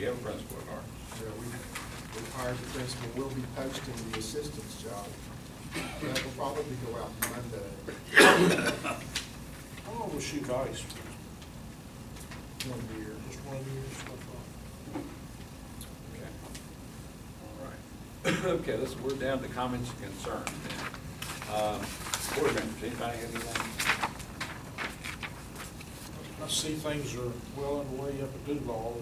you have a principal at Arkansas? Yeah, we hired the principal, we'll be posting the assistant's job. That will probably go out Monday, How long was she vice? 1 year. Just 1 year, stuff Okay. All right. Okay, we're down to comments and concerns then. Board members, anybody have anything? I see things are well underway up at Duval.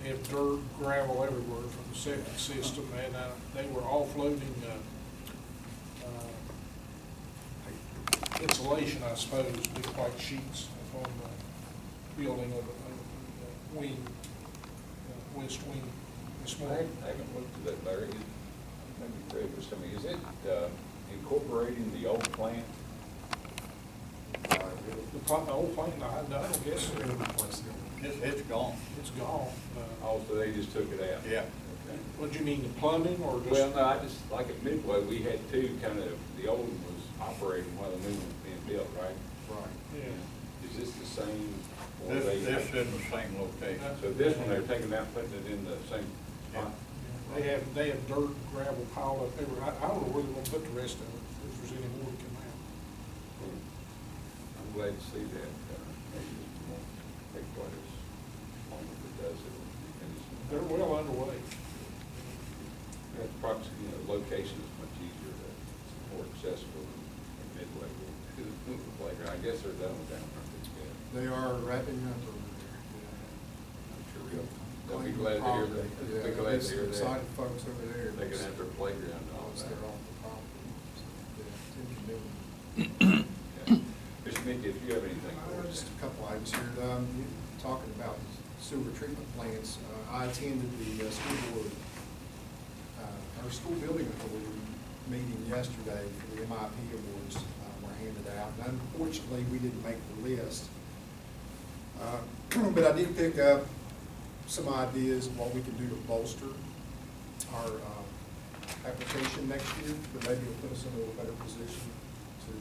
They have dirt, gravel everywhere from the septic system, and they were offloading insulation, I suppose, big white sheets on the building of the wing, west wing this morning. I haven't looked at that, Larry. Maybe Fred was telling me, is it incorporating the old plant? The old plant, I don't guess We're gonna replace it. It's gone. it's gone. Oh, so they just took it out? Yeah. Okay. What do you mean, the plumbing or just? Well, no, I just, like at Midway, we had two kind of, the old one was operating while the new one was being built, right? Right. Yeah. Is this the same? or This they- in the same location. So this one, they're taking out, putting it in the same spot? They have dirt, gravel piled up everywhere. I don't know where they're gonna put the rest of it, if there's any more to come out. I'm glad to see that. Maybe this won't take quite as long as it does. It will be finished. They're well underway. That proximity, location is much easier, it's more accessible than Midway to the playground. I guess they're done with that one, I think, yeah. They are wrapping up over there. I'm sure they'll be glad to hear that. Yeah, Be glad to hear that. excited folks over there. They can have their playground and all Once that. they're off the property. So, yeah, Tim can do it. Okay. Mr. Mickey, if you have anything for us. Just a couple items here. Talking about sewer treatment plants, I attended the school board, our school building authority meeting yesterday for the MIP awards were handed out. And unfortunately, we didn't make the list. But I did pick up some ideas of what we can do to bolster our application next year, but maybe it'll put us in a little better position to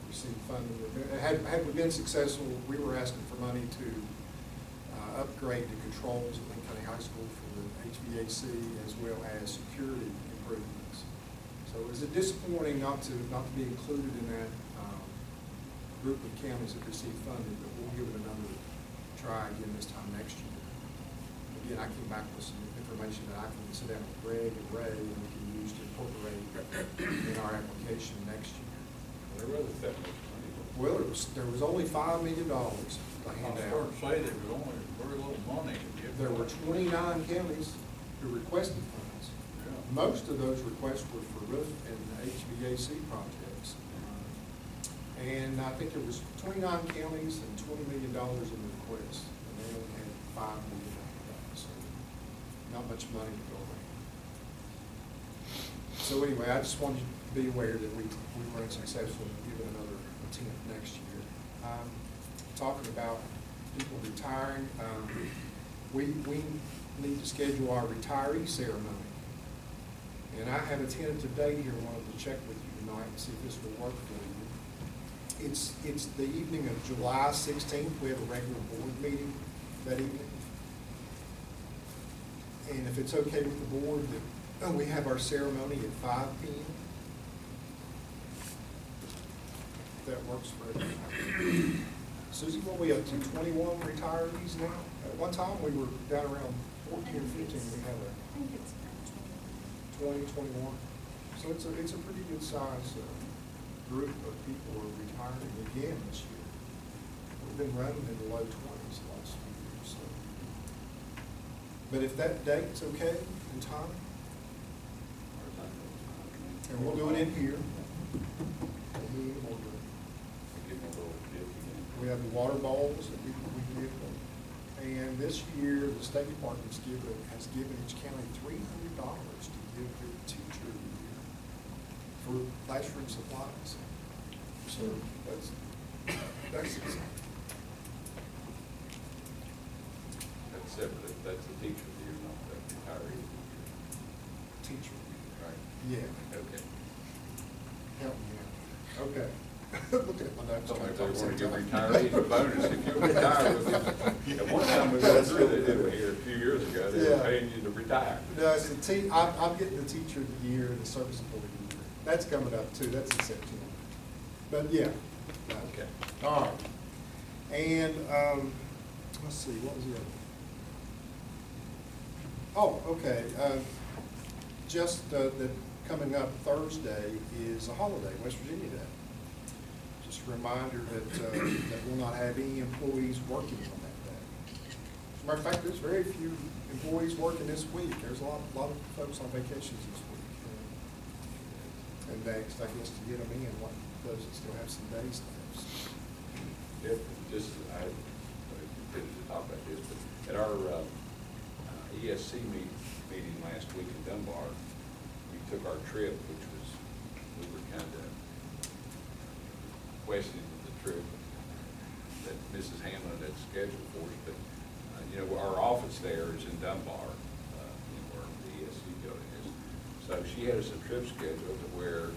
receive funding. Had we been successful, we were asking for money to upgrade the controls at Lincoln County High School for the HVAC as well as security improvements. So it was disappointing not to be included in that group of counties that received funding, but we'll give it another try again this time next year. Again, I came back with some information that I can sit down with Greg and Ray and we can use to incorporate in our application next year. There wasn't that much money. Well, there was only $5 million to I hand was out. going to say there was only very little money to give. There were 29 counties who requested funds. Yeah. Most of those requests were for roof and HVAC projects. And I think there was 29 counties and $20 million in requests, and they only had $5 million. So not much money to go around. So anyway, I just wanted you to be aware that we were unsuccessful in giving another attempt next year. Talking about people retiring, we need to schedule our retiree ceremony. And I have a tentative date here, wanted to check with you tonight and see if this will work for you. It's the evening of July 16th. We have a regular board meeting that evening. And if it's okay with the board, that we have our ceremony at 5 p.m. If that works for everybody. Susie, what are we up to, 21 retirees now? At one time, we were down around 14 or 15. We have I think it's 20, 21. So it's a pretty good size group of people who are retiring again this year. We've been running in the low 20s the last few years. So. But if that date's okay in time, and we'll do it in here. We'll do it in the boardroom. Give them a little gift again. We have the water bowls that we give them. And this year, the State Department's has given each county $300 to give their teacher of the year for classroom supplies. So that's exciting. That's separate, that's the teacher of the year, not the retiree of the year. Teacher of the year. Right. Yeah, Okay. help me out. Okay. Looking at my notes. Told me trying if to they talk want to give sometime. retirees a bonus, if you retire with them. At one time, we went through it, didn't we, here a few years ago, they were Yeah. paying you to retire. No, it's I'm getting the teacher of the year and the service employee of the year. That's coming up too, that's in September. But yeah. no. Okay. All right. And, let's see, what was the other? Oh, okay, just, that coming up Thursday is a holiday, West Virginia Day. Just a reminder that we'll not have any employees working on that day. As a matter of fact, there's very few employees working this week. There's a lot of folks on vacations this week. And next, I guess, to get them in, what, those that still have some days left. If, just, I didn't talk about this, but at our ESC meeting last week in Dunbar, we took our trip, which was, we were kind of questioning the trip that Mrs. Hamlin had scheduled for us, but, you know, our office there is in Dunbar, where the ESC building is. So she had us a trip scheduled to where,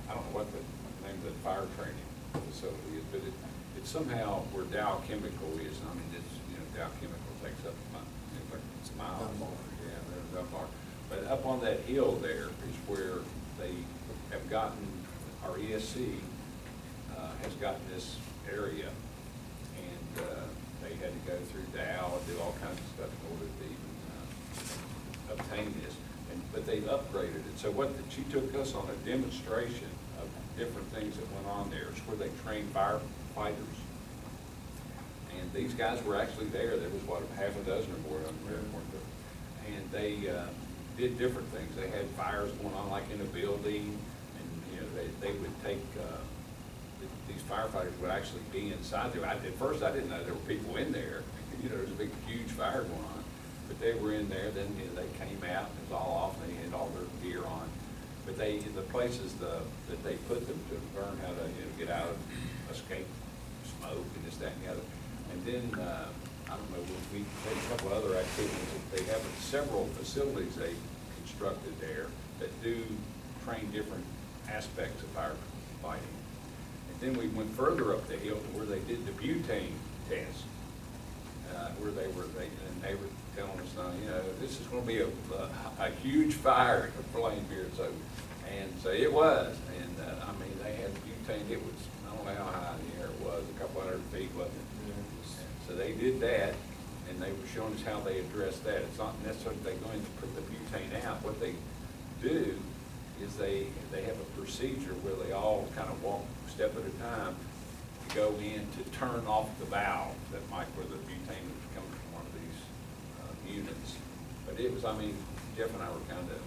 I don't know what the name of the fire training facility is, but it's somehow where Dow Chemical is. I mean, it's, you know, Dow Chemical takes up it's miles. Dunbar. Yeah, they're in Dunbar. But up on that hill there is where they have gotten, our ESC has gotten this area, and they had to go through Dow and do all kinds of stuff in order to even obtain this. But they've upgraded it. So she took us on a demonstration of different things that went on there. It's where they train firefighters. And these guys were actually there. There was, what, half a dozen or more of them there. And they did different things. They had fires going on like in a building, and, you know, they would take, these firefighters would actually be inside there. At first, I didn't know there were people in there. You know, there was a big, huge fire going on. But they were in there, then, you know, they came out, and it was all off, and they had all their gear on. But the places that they put them to learn how to, you know, get out of, escape smoke and this, that, and the other. And then, I don't know, we had a couple of other activities. They have several facilities they constructed there that do train different aspects of firefighting. And then we went further up the hill to where they did the butane test, where they were telling us, you know, this is going to be a huge fire flame here. So it was, and I mean, they had butane. It was, I don't know how high in the air it was, a couple hundred feet, wasn't it? So they did that, and they were showing us how they addressed that. It's not necessarily they're going to put the butane out. What they do is they have a procedure where they all kind of walk a step at a time to go in to turn off the valve that might, where the butane was coming from one of these units. But it was, I mean, Jeff and I were kind of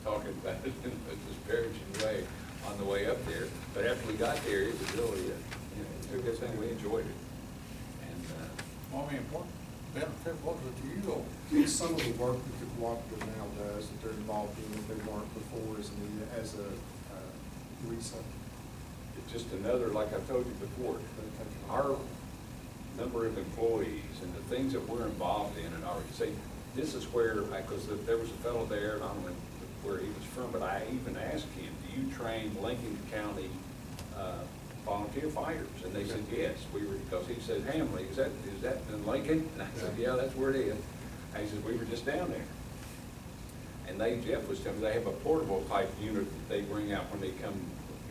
talking about it in a disparaging way on the way up there. But after we got there, it was really, you know, it's a good thing. We enjoyed it. And Well, I mean, what benefit was it to you though? It's some of the work that the cooperative now does, that they're involved in, that they weren't before as a research. it's just another, like I told you before, our number of employees and the things that we're involved in, and our, say, this is where, because there was a fellow there, and I don't know where he was from, but I even asked him, do you train Lincoln County volunteer fighters? And they said, yes. Because he said, Hamley, is that in Lincoln? And I said, yeah, that's where it is. And he said, we were just down there. And Jeff was telling me, they have a portable type unit that they bring out when they come,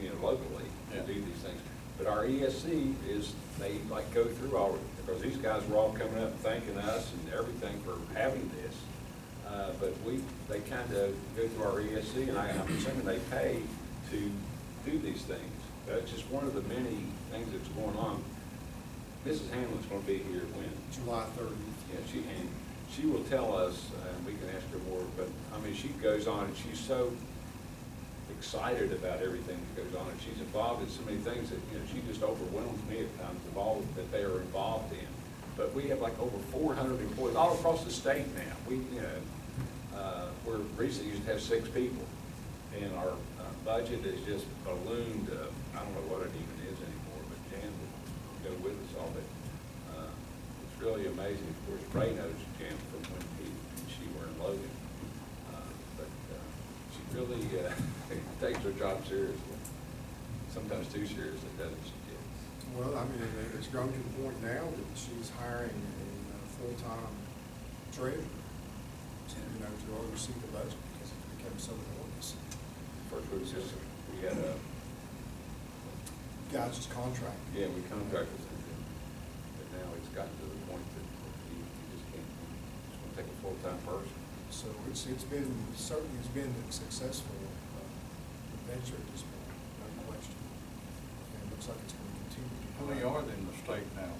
you know, locally to do these things. But our ESC is, they like go through all, because these guys were all coming up thanking us and everything for having this. But they kind of go through our ESC, and I'm assuming they pay to do these things. That's just one of the many things that's going on. Mrs. Hamlin's going to be here when? July 30th. Yeah, she will tell us, and we can ask her more, but, I mean, she goes on, and she's so excited about everything that goes on, and she's involved in so many things that, you know, she just overwhelms me at times of all that they are involved in. But we have like over 400 employees all across the state now. We, you know, we're recently used to have 6 people, and our budget is just ballooned. I don't know what it even is anymore, but Jan will go with us all. But it's really amazing. Of course, Ray knows Jan from when she were in Logan, but she really takes her job seriously. sometimes too serious, it doesn't suggest. Well, I mean, it's grown to the point now that she's hiring a full-time treasurer, you know, to oversee the budget because it's become so enormous. First, we had a, Guys, just contract. yeah, we contracted something, but now it's gotten to the point that you just can't, it's gonna take a full-time person. So it's been, certainly it's been a successful venture at this point, no question. And it looks like it's going to continue. How many are there in the state now?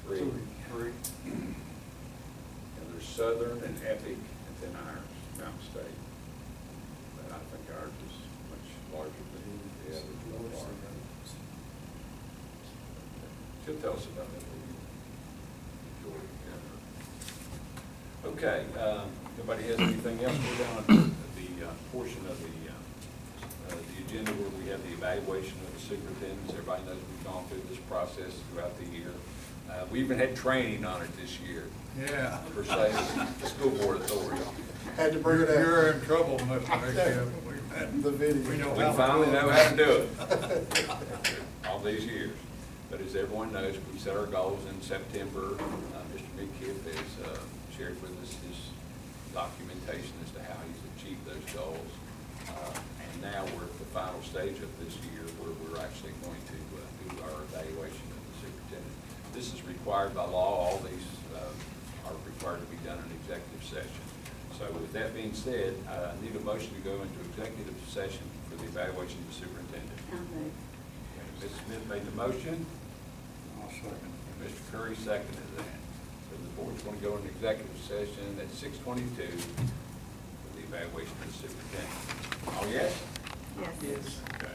Three. Three? And there's Southern and Epic, and then ours, Mountain State. But I think ours is much larger than the other two are. She'll tell us about that when you enjoy it together. Okay, nobody has anything else? We're down to the portion of the agenda where we have the evaluation of the superintendents. Everybody knows we've gone through this process throughout the year. We even had training on it this year, Yeah. per se, the school board authority. Had to bring it up. You're in trouble, Mr. McKim. We've had- The video. We know We how to finally do know it. how to do it all these years. But as everyone knows, we set our goals in September. Mr. McKipp has shared with us his documentation as to how he's achieved those goals. And now we're at the final stage of this year where we're actually going to do our evaluation of the superintendent. This is required by law. All these are required to be done in executive session. So with that being said, I need a motion to go into executive session for the evaluation of the superintendent. Ms. Smith made the motion. I'll second. And Mr. Curry seconded that. So the board's going to go into executive session at 6:22 for the evaluation of the superintendent. Oh, yes? Yes. Okay.